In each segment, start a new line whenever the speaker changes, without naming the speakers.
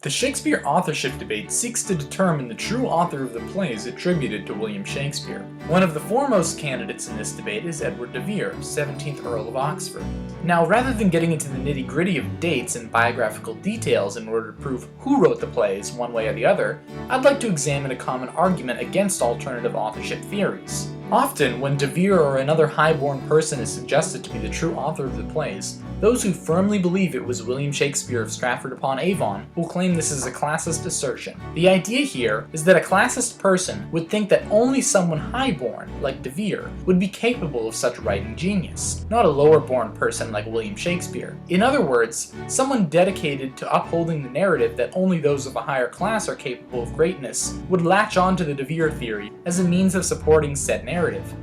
The Shakespeare authorship debate seeks to determine the true author of the plays attributed to William Shakespeare. One of the foremost candidates in this debate is Edward de Vere, 17th Earl of Oxford. Now, rather than getting into the nitty-gritty of dates and biographical details in order to prove who wrote the plays one way or the other, I'd like to examine a common argument against alternative authorship theories. Often, when de Vere or another high-born person is suggested to be the true author of the plays, those who firmly believe it was William Shakespeare of Stratford-upon-Avon will claim this is a classist assertion. The idea here is that a classist person would think that only someone high-born, like de Vere, would be capable of such writing genius, not a lower-born person like William Shakespeare. In other words, someone dedicated to upholding the narrative that only those of a higher class are capable of greatness would latch on to the de Vere theory as a means of supporting said narrative.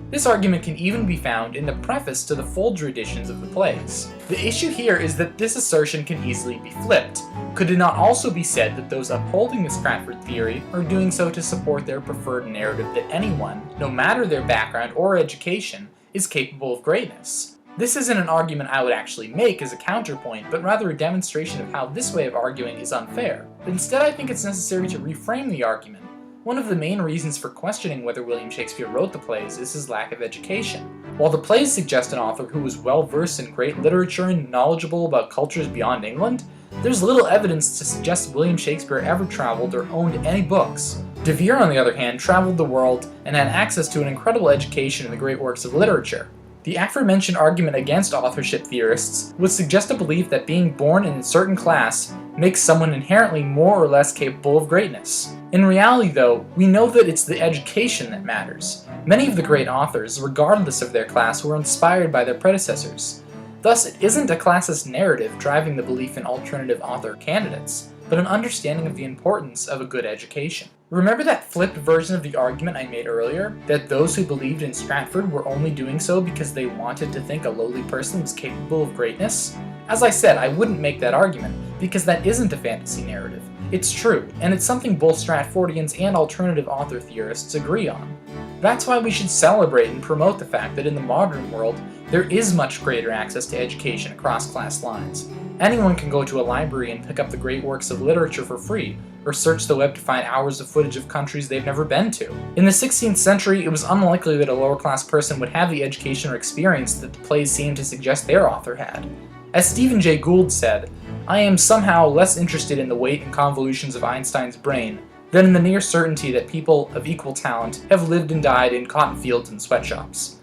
This argument can even be found in the preface to the Folger editions of the plays. The issue here is that this assertion can easily be flipped. Could it not also be said that those upholding the Stratford theory are doing so to support their preferred narrative that anyone, no matter their background or education, is capable of greatness? This isn't an argument I would actually make as a counterpoint, but rather a demonstration of how this way of arguing is unfair. Instead, I think it's necessary to reframe the argument. One of the main reasons for questioning whether William Shakespeare wrote the plays is his lack of education. While the plays suggest an author who was well-versed in great literature and knowledgeable about cultures beyond England, there's little evidence to suggest William Shakespeare ever traveled or owned any books. De Vere, on the other hand, traveled the world and had access to an incredible education in the great works of literature. The aforementioned argument against authorship theorists would suggest a belief that being born in a certain class makes someone inherently more or less capable of greatness. In reality, though, we know that it's the education that matters. Many of the great authors, regardless of their class, were inspired by their predecessors. Thus, it isn't a classist narrative driving the belief in alternative author candidates, but an understanding of the importance of a good education. Remember that flipped version of the argument I made earlier? That those who believed in Stratford were only doing so because they wanted to think a lowly person was capable of greatness? As I said, I wouldn't make that argument, because that isn't a fantasy narrative. It's true, and it's something both Stratfordians and alternative author theorists agree on. That's why we should celebrate and promote the fact that in the modern world, there is much greater access to education across class lines. Anyone can go to a library and pick up the great works of literature for free, or search the web to find hours of footage of countries they've never been to. In the 16th century, it was unlikely that a lower-class person would have the education or experience that the plays seem to suggest their author had. As Stephen Jay Gould said, "I am somehow less interested in the weight and convolutions of Einstein's brain than in the near certainty that people of equal talent have lived and died in cotton fields and sweatshops."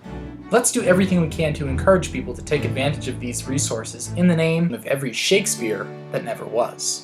Let's do everything we can to encourage people to take advantage of these resources in the name of every Shakespeare that never was.